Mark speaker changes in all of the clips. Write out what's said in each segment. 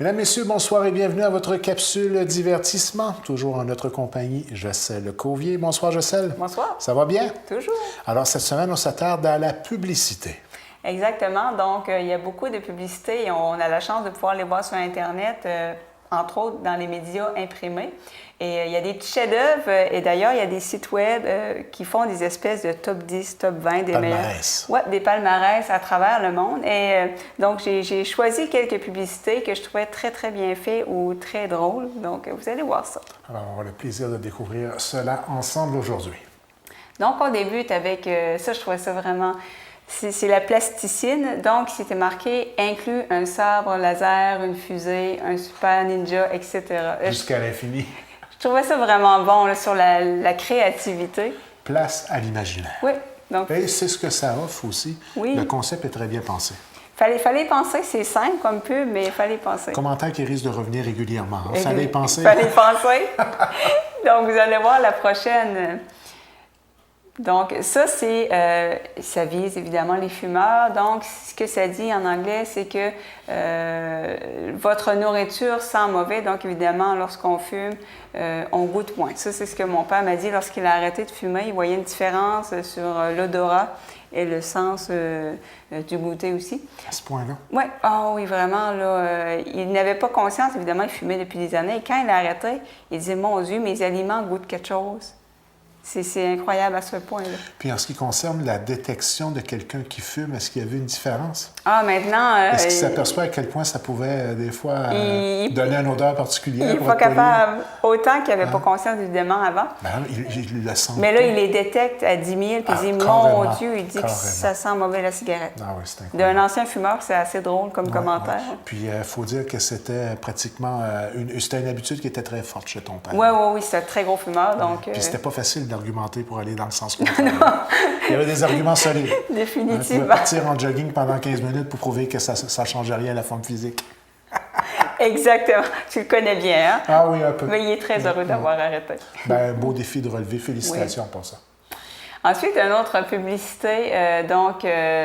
Speaker 1: Mesdames, Messieurs, bonsoir et bienvenue à votre capsule divertissement. Toujours en notre compagnie, Jocelyne Cauvier. Bonsoir, Jocelyne.
Speaker 2: Bonsoir.
Speaker 1: Ça va bien?
Speaker 2: Toujours.
Speaker 1: Alors, cette semaine, on s'attarde à la publicité.
Speaker 2: Exactement. Donc, il y a beaucoup de publicités et on a la chance de pouvoir les voir sur Internet, entre autres dans les médias imprimés. Et il y a des petits chefs-d'œuvre et d'ailleurs, il y a des sites web qui font des espèces de top 10, top 20 des meilleurs. Ouais, des palmarès à travers le monde. Et donc, j'ai choisi quelques publicités que je trouvais très, très bien faites ou très drôles. Donc, vous allez voir ça.
Speaker 1: Alors, on aura le plaisir de découvrir cela ensemble aujourd'hui.
Speaker 2: Donc, on débute avec ça, je trouvais ça vraiment... C'est la plasticine. Donc, c'était marqué « Inclut un sabre laser, une fusée, un super ninja, etc. »
Speaker 1: Jusqu'à l'infini.
Speaker 2: Je trouvais ça vraiment bon là, sur la créativité.
Speaker 1: Place à l'imaginaire.
Speaker 2: Oui. Donc,
Speaker 1: et c'est ce que ça offre aussi.
Speaker 2: Oui.
Speaker 1: Le concept est très bien pensé.
Speaker 2: Fallait penser, c'est simple comme pub, mais il fallait penser.
Speaker 1: Commentaire qui risque de revenir régulièrement. Fallait penser.
Speaker 2: Fallait penser. Donc, vous allez voir la prochaine. Donc, ça, ça vise évidemment les fumeurs. Donc, ce que ça dit en anglais, c'est que votre nourriture sent mauvais. Donc, évidemment, lorsqu'on fume, on goûte moins. Ça, c'est ce que mon père m'a dit lorsqu'il a arrêté de fumer. Il voyait une différence sur l'odorat et le sens du goûter aussi.
Speaker 1: À ce point-là?
Speaker 2: Oui. Ah oui, vraiment. Là, il n'avait pas conscience. Évidemment, il fumait depuis des années. Et quand il a arrêté, il disait, mon Dieu, mes aliments goûtent quelque chose. C'est incroyable à ce point-là. Puis
Speaker 1: en ce qui concerne la détection de quelqu'un qui fume, est-ce qu'il y avait une différence?
Speaker 2: Ah, maintenant...
Speaker 1: est-ce qu'il s'aperçoit à quel point ça pouvait, des fois, donner une odeur particulière?
Speaker 2: Il n'est pas capable, autant qu'il n'avait pas conscience, évidemment, avant.
Speaker 1: Ben, il le sent.
Speaker 2: Mais là, il les détecte à 10 000, puis il dit, mon Dieu, il dit que ça sent mauvais la cigarette.
Speaker 1: Ah oui, c'est incroyable.
Speaker 2: D'un ancien fumeur, c'est assez drôle comme commentaire.
Speaker 1: Ouais. Puis, il faut dire que c'était pratiquement... c'était une habitude qui était très forte chez ton père.
Speaker 2: Oui, c'était un très gros fumeur, donc...
Speaker 1: Puis, c'était pas facile d'argumenter pour aller dans le sens contraire. Il y avait des arguments solides.
Speaker 2: Définitivement.
Speaker 1: Tu pouvais partir en jogging pendant 15 minutes pour prouver que ça ne changeait rien à la forme physique.
Speaker 2: Exactement. Tu le connais bien, hein?
Speaker 1: Ah oui, un peu.
Speaker 2: Mais il est très heureux d'avoir arrêté.
Speaker 1: Bien, beau défi de relever. Félicitations pour ça.
Speaker 2: Ensuite, une autre publicité,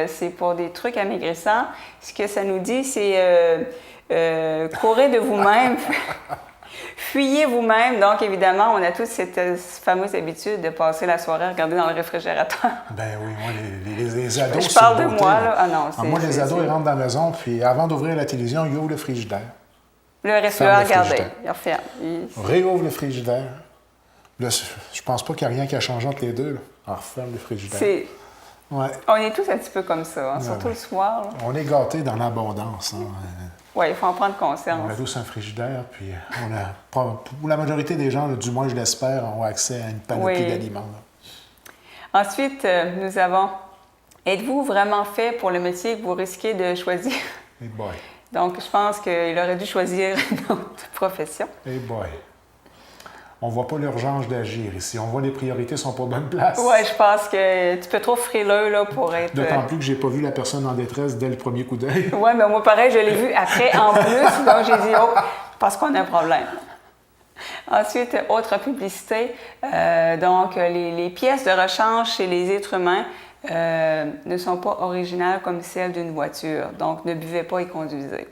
Speaker 2: c'est pour des trucs amaigrissants. Ce que ça nous dit, c'est courez de vous-même. Fuyez vous-même. Donc, évidemment, on a tous cette fameuse habitude de passer la soirée à regarder dans le réfrigérateur.
Speaker 1: Ben oui, moi, les ados...
Speaker 2: Je parle de moi, là. Ah non,
Speaker 1: moi, les ados, ils rentrent dans la maison, puis avant d'ouvrir la télévision, ils ouvrent le frigidaire.
Speaker 2: Le restaurant, regardez, il referme.
Speaker 1: Réouvre le frigidaire. Là, je pense pas qu'il n'y a rien qui a changé entre les deux. Là. On referme le frigidaire. Ouais.
Speaker 2: On est tous un petit peu comme ça, hein, surtout le soir. Là.
Speaker 1: On est gâtés dans l'abondance. Hein.
Speaker 2: Oui, il faut en prendre conscience.
Speaker 1: On a tous un frigidaire, puis pour la majorité des gens, là, du moins je l'espère, ont accès à une panoplie d'aliments.
Speaker 2: Ensuite, nous avons « Êtes-vous vraiment fait pour le métier que vous risquez de choisir? »
Speaker 1: Hey boy.
Speaker 2: Donc, je pense qu'il aurait dû choisir une autre profession.
Speaker 1: Hey boy. On ne voit pas l'urgence d'agir ici. On voit les priorités sont pas bonne place.
Speaker 2: Oui, je pense que tu peux trop frileux là, pour être...
Speaker 1: D'autant plus que j'ai pas vu la personne en détresse dès le premier coup d'œil.
Speaker 2: Oui, mais moi, pareil, je l'ai vu après en plus. Donc, j'ai dit, oh, parce qu'on a un problème. Ensuite, autre publicité. Donc, les pièces de rechange chez les êtres humains ne sont pas originales comme celles d'une voiture. Donc, ne buvez pas et conduisez.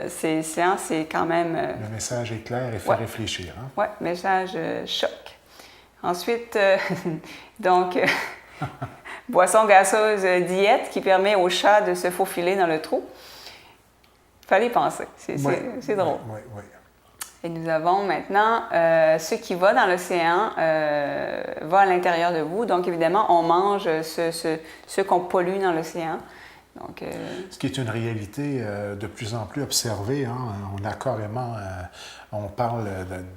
Speaker 2: C'est quand même...
Speaker 1: Le message est clair et fait réfléchir. Hein?
Speaker 2: Oui, message choc. Ensuite, donc, boisson gazeuse diète qui permet au chat de se faufiler dans le trou. Fallait penser. C'est drôle.
Speaker 1: Oui.
Speaker 2: Et nous avons maintenant ce qui va dans l'océan va à l'intérieur de vous. Donc, évidemment, on mange ce qu'on pollue dans l'océan. Donc,
Speaker 1: ce qui est une réalité de plus en plus observée. Hein? On a carrément, on parle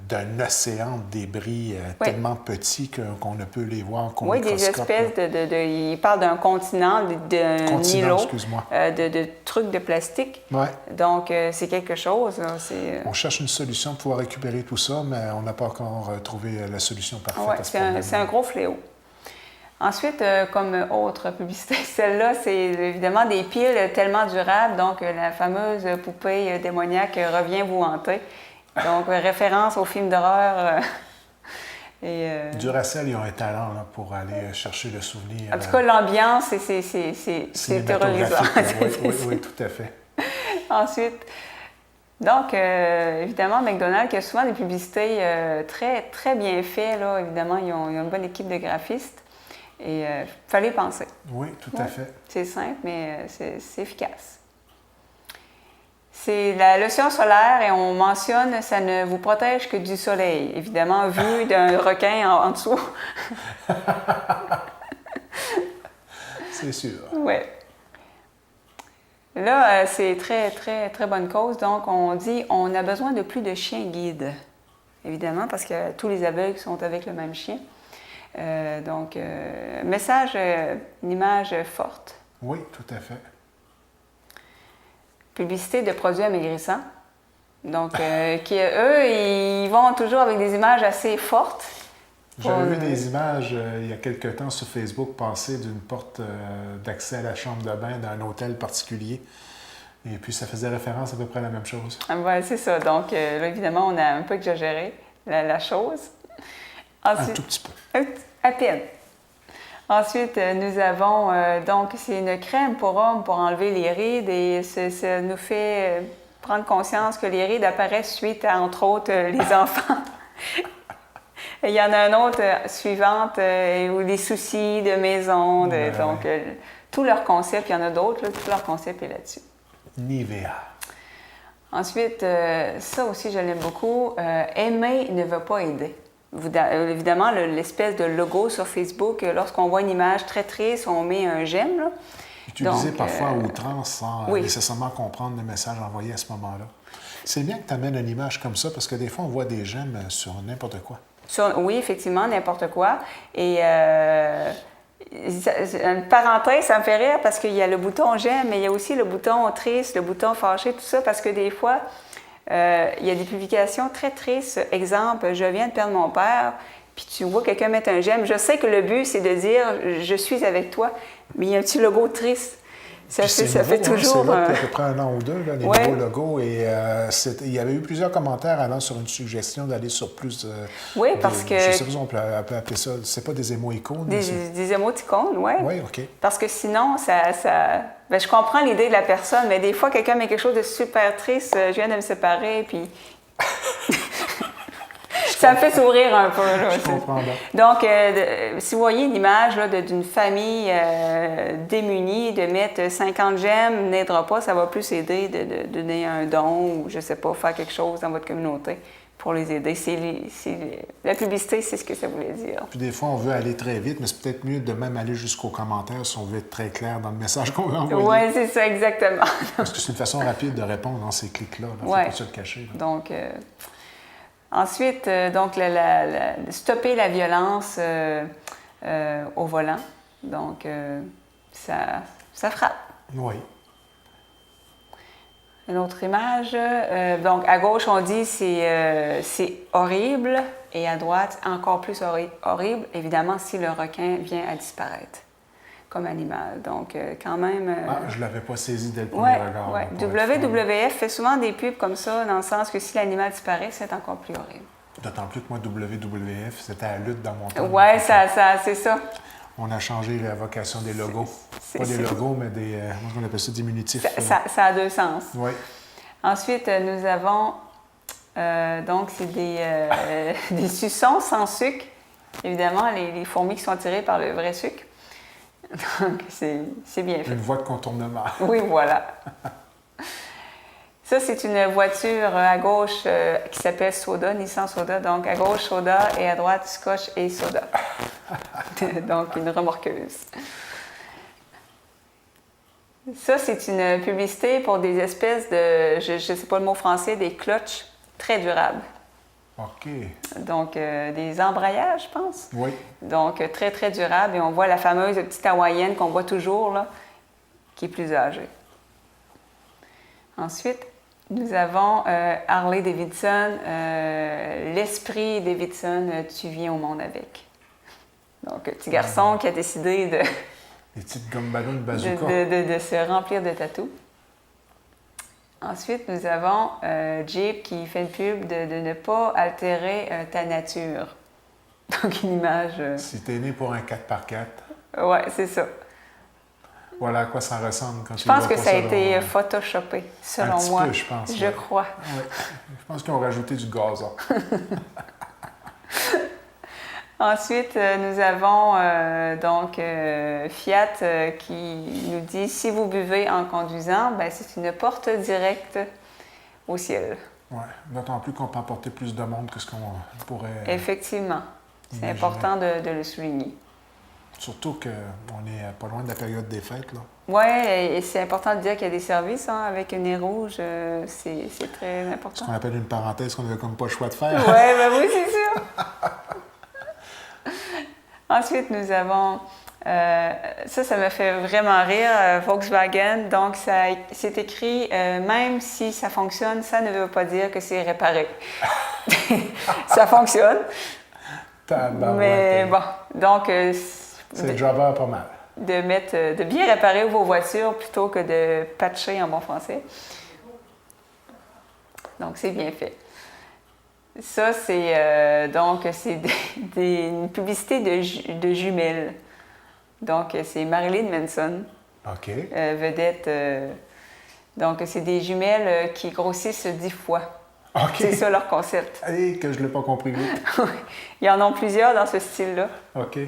Speaker 1: d'un océan de débris tellement petit qu'on ne peut les voir qu'au microscope.
Speaker 2: Oui, des espèces il parle d'un continent, d'un îlot, de trucs de plastique.
Speaker 1: Ouais.
Speaker 2: Donc, c'est quelque chose. Là,
Speaker 1: on cherche une solution pour pouvoir récupérer tout ça, mais on n'a pas encore trouvé la solution parfaite à ce problème.
Speaker 2: C'est un gros fléau. Ensuite, comme autre publicité, celle-là, c'est évidemment des piles tellement durables, donc la fameuse poupée démoniaque revient vous hanter. Donc, référence au film d'horreur.
Speaker 1: Duracell, ils ont un talent là, pour aller chercher le souvenir.
Speaker 2: En tout cas, l'ambiance, c'est terrorisant.
Speaker 1: Oui, tout à fait.
Speaker 2: Ensuite, Donc, évidemment, McDonald's qui a souvent des publicités très, très bien faites. Là. Évidemment, ils ont une bonne équipe de graphistes. Et il fallait y penser.
Speaker 1: Oui, tout à fait.
Speaker 2: C'est simple, mais c'est efficace. C'est la lotion solaire et on mentionne ça ne vous protège que du soleil. Évidemment, vu d'un requin en dessous.
Speaker 1: C'est sûr.
Speaker 2: Oui. Là, c'est très, très, très bonne cause. Donc, on dit on a besoin de plus de chiens guides. Évidemment, parce que tous les aveugles sont avec le même chien. Donc, message, une image forte.
Speaker 1: Oui, tout à fait.
Speaker 2: Publicité de produits amaigrissants. Donc, eux, ils vont toujours avec des images assez fortes.
Speaker 1: J'avais vu des images il y a quelque temps sur Facebook passer d'une porte d'accès à la chambre de bain d'un hôtel particulier. Et puis, ça faisait référence à peu près à la même chose.
Speaker 2: Oui, c'est ça. Donc, là, évidemment, on a un peu exagéré la chose. Ensuite,
Speaker 1: un tout petit peu.
Speaker 2: À peine. Ensuite, nous avons, donc, c'est une crème pour hommes pour enlever les rides et ça nous fait prendre conscience que les rides apparaissent suite à, entre autres, les enfants. Il y en a un autre suivante, où les soucis de maison, donc tout leur concept, il y en a d'autres, là, tout leur concept est là-dessus.
Speaker 1: Nivea.
Speaker 2: Ensuite, ça aussi, je l'aime beaucoup, aimer ne veut pas aider. Évidemment, l'espèce de logo sur Facebook, lorsqu'on voit une image très triste, on met un j'aime. Là.
Speaker 1: Utilisé parfois à outrance sans nécessairement comprendre le message envoyé à ce moment-là. C'est bien que tu amènes une image comme ça parce que des fois, on voit des j'aime sur n'importe quoi.
Speaker 2: Oui, effectivement, n'importe quoi. Et une parenthèse, ça me fait rire parce qu'il y a le bouton j'aime, mais il y a aussi le bouton triste, le bouton fâché, tout ça, parce que des fois, il y a des publications très tristes. Exemple, je viens de perdre mon père, puis tu vois quelqu'un mettre un j'aime. Je sais que le but, c'est de dire je suis avec toi, mais il y a un petit logo triste. Ça fait toujours.
Speaker 1: C'est là depuis à peu près un an ou deux, là, les nouveaux logos. Et il y avait eu plusieurs commentaires allant sur une suggestion d'aller sur plus.
Speaker 2: Oui, parce que.
Speaker 1: Je sais pas si on peut appeler ça. C'est pas des émo-icônes.
Speaker 2: Des émoticônes, oui.
Speaker 1: Oui, OK.
Speaker 2: Parce que sinon, ben, je comprends l'idée de la personne, mais des fois, quelqu'un met quelque chose de super triste. Je viens de me séparer, puis. Ça me fait sourire un peu. Là,
Speaker 1: je comprends bien.
Speaker 2: Donc, si vous voyez une image d'une famille démunie, de mettre 50 j'aime n'aidera pas, ça va plus aider de donner un don ou, je ne sais pas, faire quelque chose dans votre communauté pour les aider. La publicité, c'est ce que ça voulait dire.
Speaker 1: Puis des fois, on veut aller très vite, mais c'est peut-être mieux de même aller jusqu'aux commentaires si on veut être très clair dans le message qu'on veut envoyer.
Speaker 2: Oui, c'est ça, exactement.
Speaker 1: Parce que c'est une façon rapide de répondre dans ces clics-là. Il ne faut pas se le cacher. Là.
Speaker 2: Donc... Ensuite, donc, stopper la violence au volant. Donc, ça frappe.
Speaker 1: Oui.
Speaker 2: Une autre image. Donc, à gauche, on dit c'est horrible et à droite, encore plus horrible, évidemment, si le requin vient à disparaître comme animal. Donc, quand même...
Speaker 1: je ne l'avais pas saisi dès le premier regard.
Speaker 2: Oui, WWF fait souvent des pubs comme ça, dans le sens que si l'animal disparaît, c'est encore plus horrible.
Speaker 1: D'autant plus que moi, WWF, c'était la lutte dans mon temps.
Speaker 2: Oui, c'est ça.
Speaker 1: On a changé la vocation des logos. Pas des logos, mais des... comment on appelle ça? Diminutifs.
Speaker 2: Ça a deux sens.
Speaker 1: Oui.
Speaker 2: Ensuite, nous avons... donc, c'est des suçons sans sucre. Évidemment, les fourmis qui sont attirées par le vrai sucre. Donc, c'est bien fait.
Speaker 1: Une voie de contournement.
Speaker 2: Oui, voilà. Ça, c'est une voiture à gauche qui s'appelle Soda, Nissan Soda. Donc, à gauche, Soda et à droite, Scotch et Soda. Donc, une remorqueuse. Ça, c'est une publicité pour des espèces de, je ne sais pas le mot français, des clutches très durables.
Speaker 1: OK.
Speaker 2: Donc, des embrayages, je pense.
Speaker 1: Oui.
Speaker 2: Donc, très, très durables. Et on voit la fameuse petite hawaïenne qu'on voit toujours, là, qui est plus âgée. Ensuite, nous avons Harley Davidson, l'esprit Davidson, tu viens au monde avec. Donc, petit garçon qui a décidé de...
Speaker 1: Les petites gommes ballons de bazooka.
Speaker 2: De se remplir de tatous. Ensuite, nous avons Jeep qui fait une pub de ne pas altérer ta nature. Donc, une image...
Speaker 1: Si t'es né pour un 4x4.
Speaker 2: Oui, c'est ça.
Speaker 1: Voilà à quoi ça ressemble quand
Speaker 2: Je
Speaker 1: tu le
Speaker 2: pense
Speaker 1: vois
Speaker 2: que
Speaker 1: pas
Speaker 2: ça a
Speaker 1: selon,
Speaker 2: été photoshopé, selon
Speaker 1: un petit
Speaker 2: moi.
Speaker 1: peu, je pense.
Speaker 2: Je
Speaker 1: ouais.
Speaker 2: crois.
Speaker 1: Ouais. Je pense qu'ils ont rajouté du gazon.
Speaker 2: Ensuite, nous avons Fiat qui nous dit si vous buvez en conduisant, ben, c'est une porte directe au ciel.
Speaker 1: Ouais. D'autant plus qu'on peut emporter plus de monde que ce qu'on pourrait.
Speaker 2: Effectivement, c'est
Speaker 1: imaginer.
Speaker 2: important de le souligner.
Speaker 1: Surtout qu'on est pas loin de la période des fêtes. Là.
Speaker 2: Oui, et c'est important de dire qu'il y a des services hein, avec un nez rouge, c'est très important.
Speaker 1: Ce qu'on appelle une parenthèse qu'on n'avait comme pas le choix de faire.
Speaker 2: Oui, ben oui, c'est sûr. Ensuite, nous avons, ça me fait vraiment rire, Volkswagen. Donc, c'est écrit, même si ça fonctionne, ça ne veut pas dire que c'est réparé. Ça fonctionne. Mais bon, donc...
Speaker 1: c'est le jobber pas mal.
Speaker 2: De bien réparer vos voitures plutôt que de patcher en bon français. Donc, c'est bien fait. Ça, c'est une publicité de jumelles. Donc, c'est Marilyn Manson,
Speaker 1: OK.
Speaker 2: vedette. Donc, c'est des jumelles qui grossissent 10 fois.
Speaker 1: OK.
Speaker 2: C'est ça leur concept.
Speaker 1: Et que je ne l'ai pas compris.
Speaker 2: Il y en a plusieurs dans ce style-là.
Speaker 1: OK.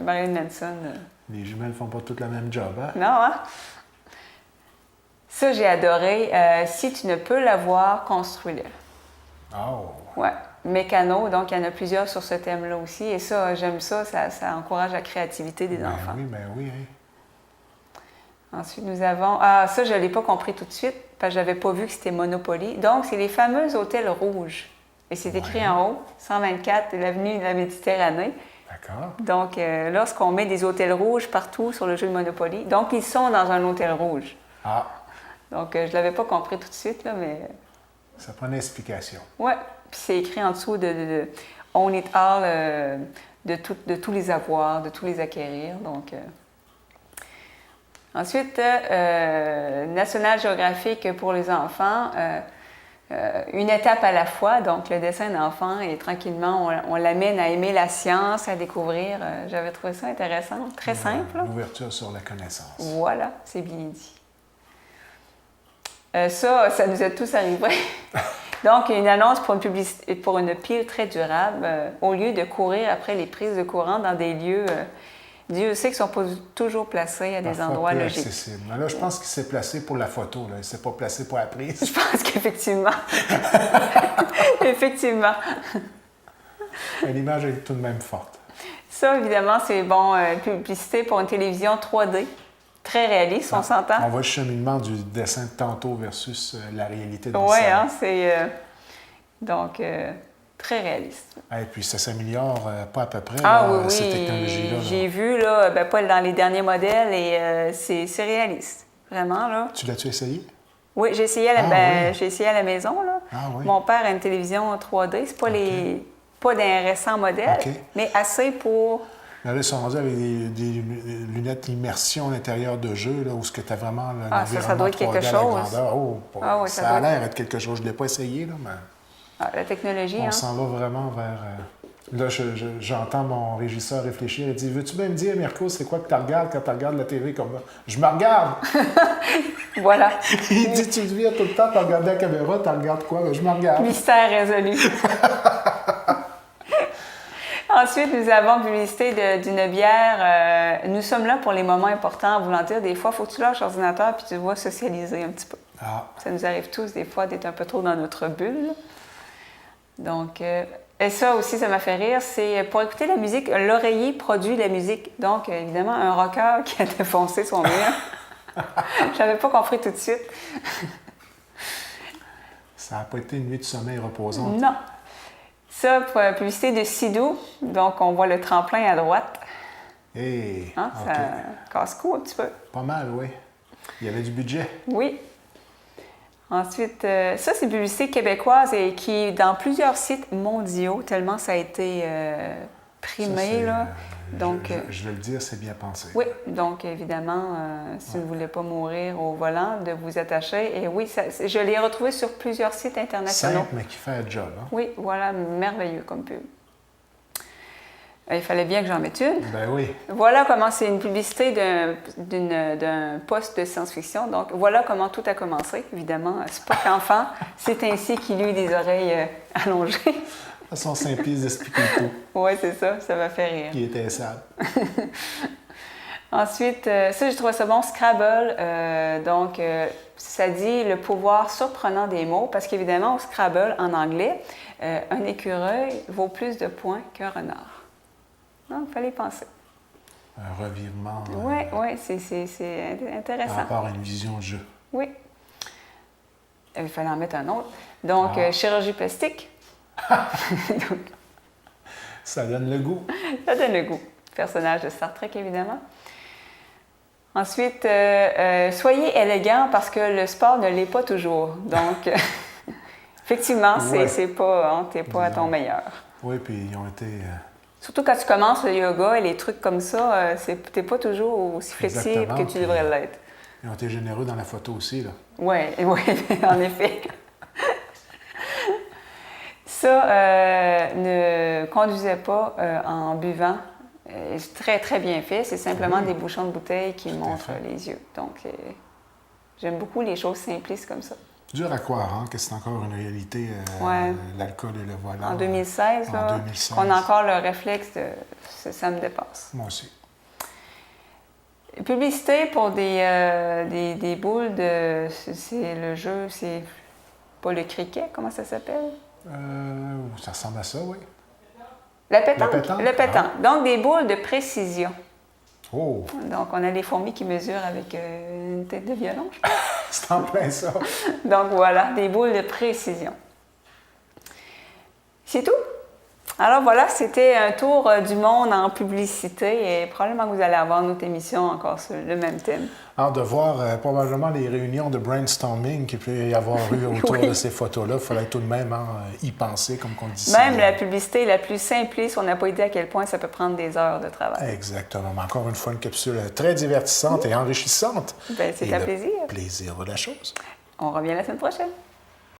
Speaker 2: Marilyn Manson.
Speaker 1: Les jumelles font pas toutes la même job, hein?
Speaker 2: Non, hein? Ça, j'ai adoré. Si tu ne peux l'avoir, construis-le.
Speaker 1: Oh!
Speaker 2: Ouais. Mécano, donc il y en a plusieurs sur ce thème-là aussi. Et ça, j'aime ça, ça encourage la créativité des enfants.
Speaker 1: Ben oui. Hein.
Speaker 2: Ensuite, nous avons... Ah, ça, je ne l'ai pas compris tout de suite, parce que je n'avais pas vu que c'était Monopoly. Donc, c'est les fameux hôtels rouges. Et c'est écrit en haut, 124, l'avenue de la Méditerranée.
Speaker 1: D'accord.
Speaker 2: Donc, lorsqu'on met des hôtels rouges partout sur le jeu de Monopoly, donc ils sont dans un hôtel rouge.
Speaker 1: Ah!
Speaker 2: Donc, je ne l'avais pas compris tout de suite, là, mais...
Speaker 1: Ça prend une explication.
Speaker 2: Oui, puis c'est écrit en dessous de Own It All, de tous les avoirs, de tous les acquérir. Donc, Ensuite, National Geographic pour les enfants, une étape à la fois. Donc, le dessin d'enfant et tranquillement, on l'amène à aimer la science, à découvrir. J'avais trouvé ça intéressant, très simple.
Speaker 1: L'ouverture sur la connaissance.
Speaker 2: Voilà, c'est bien dit. Ça nous est tous arrivé. Donc, une annonce pour une publicité, pour une pile très durable, au lieu de courir après les prises de courant dans des lieux, Dieu sait qu'ils ne sont pas toujours placés à des
Speaker 1: Parfois
Speaker 2: endroits
Speaker 1: peu
Speaker 2: logiques.
Speaker 1: accessible. Mais là, je pense qu'il s'est placé pour la photo. Là. Il ne s'est pas placé pour la prise.
Speaker 2: Je pense qu'effectivement. Effectivement.
Speaker 1: Mais l'image est tout de même forte.
Speaker 2: Ça, évidemment, c'est bon, publicité pour une télévision 3D. Très réaliste, on s'entend.
Speaker 1: On voit le cheminement du dessin de tantôt versus la réalité de
Speaker 2: Oui,
Speaker 1: ça.
Speaker 2: hein, c'est donc très réaliste.
Speaker 1: Et puis ça s'améliore pas à peu près,
Speaker 2: Ah
Speaker 1: là,
Speaker 2: oui,
Speaker 1: ces technologies-là.
Speaker 2: J'ai vu, là, pas dans les derniers modèles, et c'est réaliste, vraiment. Là.
Speaker 1: Tu l'as-tu essayé?
Speaker 2: Oui, j'ai essayé, j'ai essayé à la maison. Là.
Speaker 1: Ah, oui.
Speaker 2: Mon père a une télévision 3D, c'est pas pas d'un récent modèle, mais assez pour...
Speaker 1: Là, ils sont rendus avec des lunettes immersion à l'intérieur de jeu, là, où tu as vraiment l'environnement
Speaker 2: ça doit être
Speaker 1: 3D
Speaker 2: quelque
Speaker 1: à la
Speaker 2: chose.
Speaker 1: grandeur. Oh,
Speaker 2: Ah oui,
Speaker 1: ça a l'air d'être quelque chose. Je ne l'ai pas essayé, là, mais
Speaker 2: la technologie,
Speaker 1: on s'en va vraiment vers... Là, j'entends mon régisseur réfléchir et dire « Veux-tu bien me dire, Mirko, c'est quoi que tu regardes quand tu regardes la TV comme ça? » Je me regarde!
Speaker 2: Voilà.
Speaker 1: Il dit « Tu deviens tout le temps, tu regardes la caméra, tu regardes quoi? » Je me regarde.
Speaker 2: Mystère résolu. Ensuite, nous avons publicité d'une bière. Nous sommes là pour les moments importants. En voulant dire, des fois, il faut que tu lâches l'ordinateur puis tu vas socialiser un petit peu.
Speaker 1: Ah.
Speaker 2: Ça nous arrive tous, des fois, d'être un peu trop dans notre bulle. Donc, et ça aussi, ça m'a fait rire. C'est pour écouter la musique, l'oreiller produit la musique. Donc, évidemment, un rocker qui a défoncé son mur. Je n'avais pas compris tout de suite.
Speaker 1: Ça n'a pas été une nuit de sommeil reposante.
Speaker 2: Non. Ça, pour la publicité de Sidou, donc on voit le tremplin à droite.
Speaker 1: Hey,
Speaker 2: Ça casse-cou un petit peu.
Speaker 1: Pas mal, oui. Il y avait du budget.
Speaker 2: Oui. Ensuite, ça, c'est une publicité québécoise et qui est dans plusieurs sites mondiaux, tellement ça a été primé. Là. Donc,
Speaker 1: je vais le dire, c'est bien pensé.
Speaker 2: Oui, donc évidemment, si vous ne voulez pas mourir au volant, de vous attacher. Et oui, je l'ai retrouvé sur plusieurs sites internationaux.
Speaker 1: Simple, mais qui fait un job. Hein?
Speaker 2: Oui, voilà, merveilleux comme pub. Il fallait bien que j'en mette une.
Speaker 1: Ben oui.
Speaker 2: Voilà comment c'est une publicité d'un poste de science-fiction. Donc, voilà comment tout a commencé. Évidemment, Spock enfant, c'est ainsi qu'il eut des oreilles allongées.
Speaker 1: Son simpliste d'expliquer tout.
Speaker 2: Oui, c'est ça. Ça m'a fait rire.
Speaker 1: Qui était sable.
Speaker 2: Ensuite, ça, j'ai trouvé ça bon, Scrabble. Donc, ça dit le pouvoir surprenant des mots, parce qu'évidemment, au Scrabble, en anglais, un écureuil vaut plus de points qu'un renard. Donc, il fallait y penser.
Speaker 1: Un revirement.
Speaker 2: Oui, c'est intéressant.
Speaker 1: Par rapport à une vision de jeu.
Speaker 2: Oui. Il fallait en mettre un autre. Donc, chirurgie plastique. Donc,
Speaker 1: ça donne le goût.
Speaker 2: Ça donne le goût. Personnage de Star Trek, évidemment. Ensuite, soyez élégant parce que le sport ne l'est pas toujours. Donc, effectivement, c'est pas, hein, t'es pas à ton meilleur.
Speaker 1: Oui, puis ils ont été...
Speaker 2: Surtout quand tu commences le yoga et les trucs comme ça, t'es pas toujours aussi flexible que tu devrais l'être.
Speaker 1: Ils ont été généreux dans la photo aussi, là.
Speaker 2: Oui, en effet. Ça, ne conduisez pas en buvant. C'est très, très bien fait. C'est simplement des bouchons de bouteille qui montrent les yeux. Donc, j'aime beaucoup les choses simplistes comme ça.
Speaker 1: Dur à croire, hein, que c'est encore une réalité, l'alcool et le volant.
Speaker 2: En 2016, là,
Speaker 1: 2016.
Speaker 2: qu'on a encore le réflexe de... Ça me dépasse.
Speaker 1: Moi aussi.
Speaker 2: Publicité pour des boules de... C'est le jeu, c'est pas le cricket, comment ça s'appelle?
Speaker 1: Ça ressemble à ça, oui.
Speaker 2: La pétanque. Le pétanque.
Speaker 1: Ah.
Speaker 2: Donc, des boules de précision.
Speaker 1: Oh!
Speaker 2: Donc, on a les fourmis qui mesurent avec une tête de violon, je pense.
Speaker 1: C'est en plein ça.
Speaker 2: Donc, voilà, des boules de précision. C'est tout. Alors, voilà, c'était un tour du monde en publicité et probablement que vous allez avoir une autre émission encore sur le même thème.
Speaker 1: Alors, de voir probablement les réunions de brainstorming qu'il peut y avoir eu autour de ces photos-là, il faudrait tout de même y penser, comme on dit.
Speaker 2: Même la publicité la plus simpliste, on n'a pas idée à quel point ça peut prendre des heures de travail.
Speaker 1: Exactement. Mais encore une fois, une capsule très divertissante et enrichissante.
Speaker 2: Bien, c'est un plaisir.
Speaker 1: Plaisir de la chose.
Speaker 2: On revient la semaine prochaine.